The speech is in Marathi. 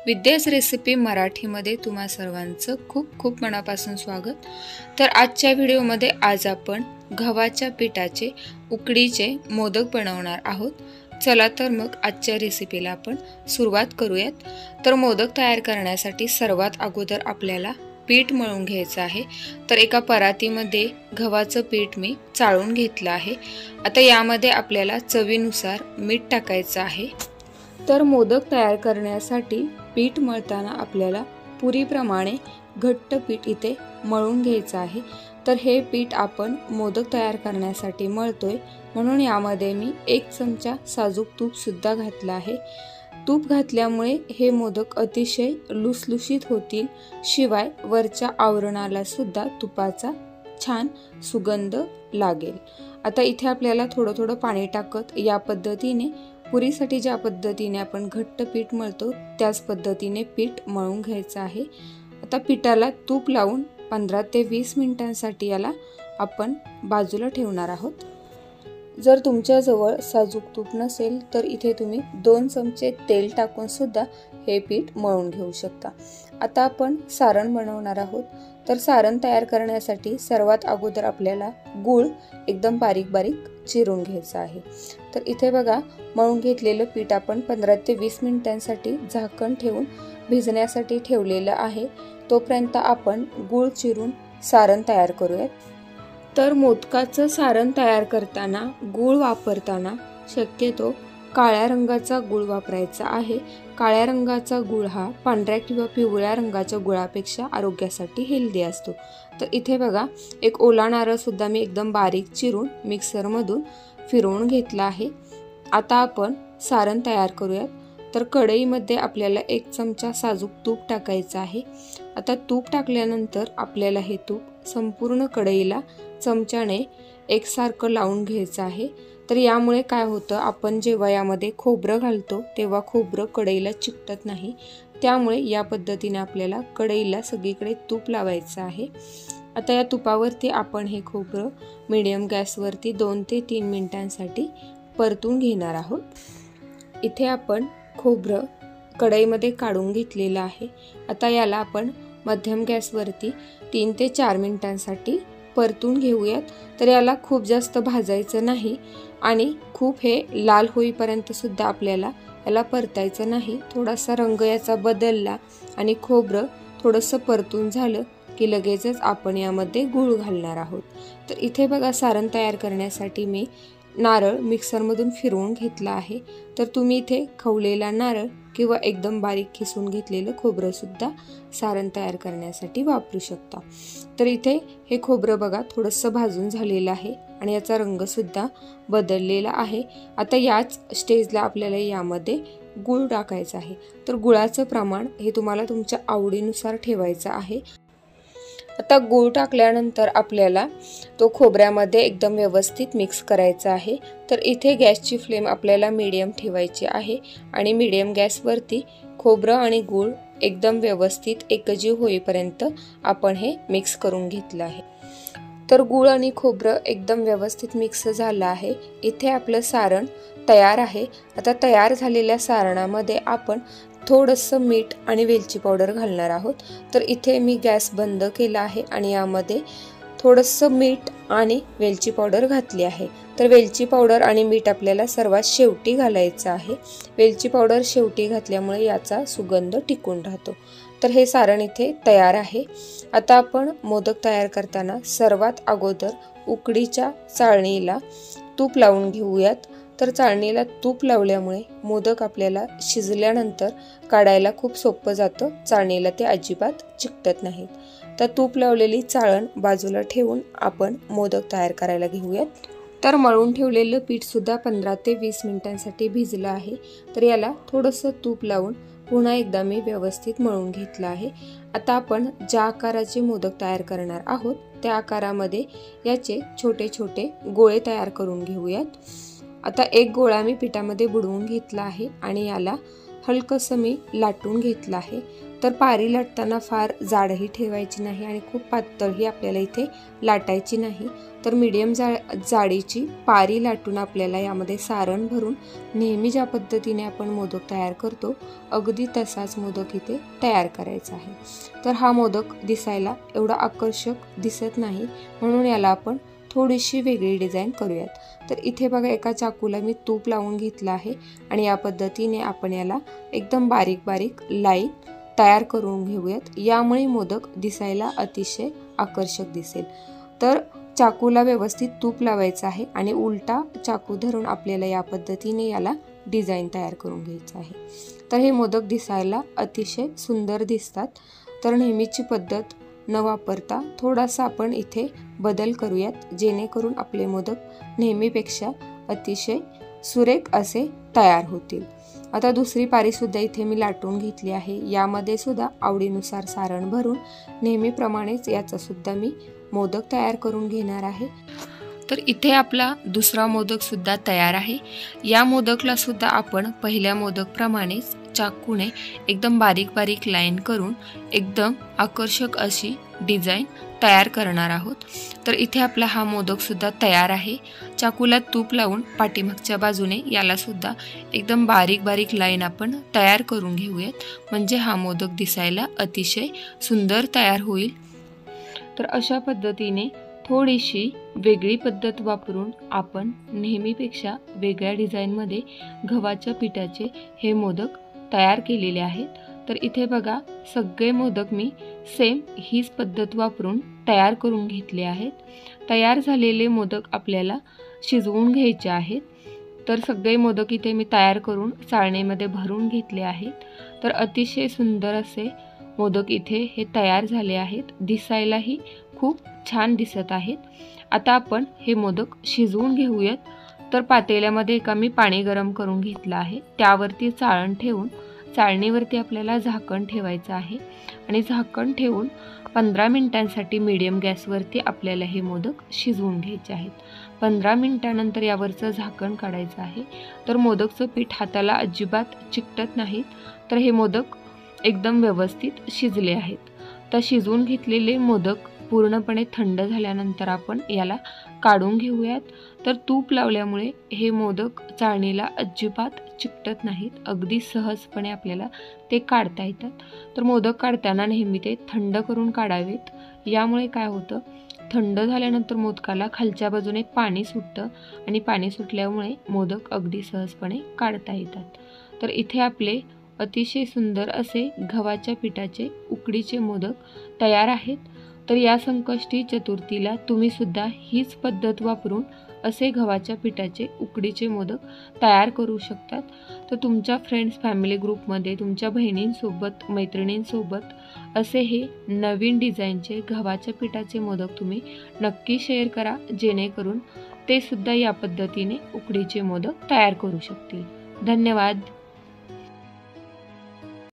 विद्याच रेसिपी मराठीमध्ये तुम्हा सर्वांचं खूप खूप मनापासून स्वागत। तर आजच्या व्हिडिओमध्ये आज आपण गव्हाच्या पिठाचे उकडीचे मोदक बनवणार आहोत। चला तर मग आजच्या रेसिपीला आपण सुरुवात करूयात। तर मोदक तयार करण्यासाठी सर्वात अगोदर आपल्याला पीठ मळून घ्यायचं आहे। तर एका परातीमध्ये गव्हाचं पीठ मी चाळून घेतलं आहे। आता यामध्ये आपल्याला चवीनुसार मीठ टाकायचं आहे। तर मोदक तयार करण्यासाठी पीठ मळताना आपल्याला पुरीप्रमाणे घट्ट पीठ इथे मळून घ्यायचं आहे। तर हे पीठ आपण मोदक तयार करण्यासाठी मळतोय, म्हणून यामध्ये मी 1 चमचा साजूक तूप सुद्धा घातलं आहे। तूप घातल्यामुळे हे मोदक अतिशय लुसलुशीत होतील, शिवाय वरच्या आवरणाला सुद्धा तुपाचा छान सुगंध लागेल। आता इथे आपल्याला थोडं थोडं पाणी टाकत या पद्धतीने पुरीसाठी ज्या पद्धतीने आपण घट्ट पीठ मळतो त्याच पद्धतीने पीठ मळून घ्यायचं आहे। आता पिठाला तूप लावून 15 ते 20 मिनिटांसाठी याला आपण बाजूला ठेवणार आहोत। जर तुमच्याजवळ साजूक तूप नसेल तर इथे तुम्ही 2 चमचे तेल टाकून सुद्धा हे पीठ मळून घेऊ शकता। आता आपण सारण बनवणार आहोत। तर सारण तयार करण्यासाठी सर्वात अगोदर आपल्याला गूळ एकदम बारीक बारीक चिरून घ्यायचा आहे। तर इथे बघा, मळून घेतलेलं पीठ आपण 15 ते 20 मिनिटांसाठी झाकण ठेवून भिजण्यासाठी ठेवलेलं आहे। तोपर्यंत आपण गूळ चिरून सारण तयार करूयात। तर मोदकाचं सारण तयार करताना गूळ वापरताना शक्यतो काळ्या रंगाचा गूळ वापरायचा आहे। काळ्या रंगाचा गूळ हा पांढऱ्या किंवा पिवळ्या रंगाच्या गुळापेक्षा आरोग्यासाठी हेल्दी असतो। तर इथे बघा, एक ओला नारळ सुद्धा मी एकदम बारीक चिरून मिक्सरमधून फिरवून घेतला आहे। आता आपण सारण तयार करूयात। तर कढईमध्ये आपल्याला 1 चमचा साजूक तूप टाकायचं आहे। आता तूप टाकल्यानंतर आपल्याला हे तूप संपूर्ण कढईला चमच्याने एकसारखं लावून घ्यायचं आहे। तर यामुळे काय होतं, आपण जेव्हा यामध्ये खोबरं घालतो तेव्हा खोबरं कढईला चिकटत नाही। त्यामुळे या पद्धतीने आपल्याला कढईला सगळीकडे तूप लावायचं आहे। आता या तुपावरती आपण हे खोबरं मीडियम गॅसवरती 2 ते 3 मिनिटांसाठी परतून घेणार आहोत। इथे आपण खोबरं कढईमध्ये काढून घेतलेलं आहे। आता याला आपण मध्यम गॅसवरती 3 ते 4 मिनिटांसाठी परतून घेऊयात। तर याला खूप जास्त भाजायचं नाही आणि खूप हे लाल होईपर्यंत सुद्धा आपल्याला याला परतायचं नाही। थोडासा रंग याचा बदलला आणि खोबरं थोडंसं परतून झालं की लगेचच आपण यामध्ये गूळ घालणार आहोत। तर इथे बघा, सारण तयार करण्यासाठी मी नारळ मिक्सरमधून फिरवून घेतला आहे। तर तुम्ही इथे खवलेला नारळ किंवा एकदम बारीक किसून घेतलेलं खोबरं सुद्धा सारण तयार करण्यासाठी वापरू शकता। तर इथे हे खोबरं बघा थोडंसं भाजून झालेलं आहे आणि याचा रंग सुद्धा बदललेला आहे। आता याच स्टेजला आपल्याला यामध्ये गूळ टाकायचा आहे। तर गुळाचं प्रमाण हे तुम्हाला तुमच्या आवडीनुसार ठेवायचं आहे। आता गूळ टाकल्यानंतर आपल्याला तो खोबऱ्यामध्ये एकदम व्यवस्थित मिक्स करायचा आहे। तर इथे गॅसची फ्लेम आपल्याला मीडियम ठेवायची आहे आणि मीडियम गॅसवरती खोबरं आणि गूळ एकदम व्यवस्थित एकजीव होईपर्यंत आपण हे मिक्स करून घेतलं आहे। तर गूळ आणि खोबरं एकदम व्यवस्थित मिक्स झालं आहे। इथे आपलं सारण तयार आहे। आता तयार झालेल्या सारणामध्ये आपण थोडंसं मीठ आणि वेलची पावडर घालणार आहोत। तर इथे मी गॅस बंद केला आहे आणि यामध्ये थोडंसं मीठ आणि वेलची पावडर घातली आहे। तर वेलची पावडर आणि मीठ आपल्याला सर्वात शेवटी घालायचं आहे। वेलची पावडर शेवटी घातल्यामुळे याचा सुगंध टिकून राहतो। तर हे सारण इथे तयार आहे। आता आपण मोदक तयार करताना सर्वात अगोदर उकडीच्या चाळणीला तूप लावून घेऊयात। तर चाळणीला तूप लावल्यामुळे मोदक आपल्याला शिजल्यानंतर काढायला खूप सोपं जातं, चाळणीला ते अजिबात चिकटत नाहीत। तर तूप लावलेली चाळण बाजूला ठेवून आपण मोदक तयार करायला घेऊयात। तर मळून ठेवलेलं पीठ सुद्धा 15 ते 20 मिनिटांसाठी भिजलं आहे। तर याला थोडंसं तूप लावून पुन्हा एकदा मी व्यवस्थित मळून घेतलं आहे। आता आपण ज्या आकाराचे मोदक तयार करणार आहोत त्या आकारामध्ये याचे छोटे छोटे गोळे तयार करून घेऊयात। आता एक गोळा मी पिठामध्ये बुडवून घेतला आहे आणि याला हलकंसं मी लाटून घेतलं आहे। तर पारी लाटताना फार जाडही ठेवायची नाही आणि खूप पातळही आपल्याला इथे लाटायची नाही। तर मीडियम जाडीची पारी लाटून आपल्याला यामध्ये सारण भरून नेहमी ज्या पद्धतीने आपण मोदक तयार करतो अगदी तसाच मोदक इथे तयार करायचा आहे। तर हा मोदक दिसायला एवढा आकर्षक दिसत नाही, म्हणून याला आपण थोडीशी वेगळी डिझाइन करूयात। तर इथे बघा एका चाकूला मी तूप लावून घेतलं आहे आणि या पद्धतीने आपण याला एकदम बारीक बारीक लाईन तयार करून घेऊयात। यामुळे मोदक दिसायला अतिशय आकर्षक दिसेल। तर चाकूला व्यवस्थित तूप लावायचं आहे आणि उलटा चाकू धरून आपल्याला या पद्धतीने याला डिझाइन तयार करून घ्यायचं आहे। तर हे मोदक दिसायला अतिशय सुंदर दिसतात। तर नेहमीची पद्धत न वापरता थोडासा आपण इथे बदल करूयात, जेणेकरून आपले मोदक नेहमीपेक्षा अतिशय सुरेख असे तयार होतील। आता दुसरी पारी सुद्धा इथे मी लाटून घेतली आहे। यामध्ये सुद्धा आवडीनुसार सारण भरून नेहमीप्रमाणेच याचा सुद्धा मी मोदक तयार करून घेणार आहे। तर इथे आपला दुसरा मोदक सुद्धा तयार आहे। या मोदकला सुद्धा आपण पहिल्या मोदक प्रमाणेच चाकूने एकदम बारीक बारीक लाईन करून एकदम आकर्षक अशी डिझाइन तयार करणार आहोत। तर इथे आपला हा मोदक सुद्धा तयार आहे। चाकूला तूप लावून पाठीमागच्या बाजूने याला सुद्धा एकदम बारीक बारीक लाईन आपण तयार करून घेऊयात, म्हणजे हा मोदक दिसायला अतिशय सुंदर तयार होईल। तर अशा पद्धतीने थोडीशी वेगळी पद्धत वापरून आपण नेहमीपेक्षा वेगळ्या डिझाइनमध्ये गव्हाच्या पिठाचे हे मोदक तयार केलेले आहेत। तर इथे बघा सगळे मोदक मी सेम हीच पद्धत वापरून तयार करून घेतले आहेत। तयार झालेले मोदक आपल्याला शिजवून घ्यायचे आहेत। तर सगळे मोदक इथे मी तयार करून चाळणीमध्ये भरून घेतले आहेत। तर अतिशय सुंदर असे मोदक इथे हे तयार झाले आहेत, दिसायलाही खूप छान दिसत आहेत। आता आपण हे मोदक शिजवून घेऊयात। तर पातेल्यामध्ये एका मी पाणी गरम करून घेतलं आहे, त्यावरती चाळण ठेवून चाळणीवरती आपल्याला झाकण ठेवायचं आहे आणि झाकण ठेवून 15 मिनिटांसाठी मीडियम गॅसवरती आपल्याला हे मोदक शिजवून घ्यायचे आहेत। 15 मिनिटांनंतर यावरचं झाकण काढायचं आहे। तर मोदकचं पीठ हाताला अजिबात चिकटत नाहीत, तर हे मोदक एकदम व्यवस्थित शिजले आहेत। तर शिजवून घेतलेले मोदक पूर्णपणे थंड झाल्यानंतर आपण याला काढून घेऊयात। तर तूप लावल्यामुळे हे मोदक चाळणीला अजिबात चिकटत नाहीत, अगदी सहजपणे आपल्याला ते काढता येतात। तर मोदक काढताना नेहमी ते थंड करून काढावेत। यामुळे काय होतं, थंड झाल्यानंतर मोदकाला खालच्या बाजूने पाणी सुटतं आणि पाणी सुटल्यामुळे मोदक अगदी सहजपणे काढता येतात। तर इथे आपले अतिशय सुंदर असे गव्हाच्या पिठाचे उकडीचे मोदक तयार आहेत। तर या संकष्टी चतुर्थीला तुम्ही सुद्धा हीच पद्धत वापरून असे गव्हाच्या पिठाचे उकडीचे मोदक तयार करू शकतात। तर तुमच्या फ्रेंड्स फॅमिली ग्रुपमध्ये तुमच्या बहिणींसोबत मैत्रिणींसोबत असे हे नवीन डिझाईनचे गव्हाच्या पिठाचे मोदक तुम्ही नक्की शेअर करा, जेणेकरून ते सुद्धा या पद्धतीने उकडीचे मोदक तयार करू शकतील। धन्यवाद।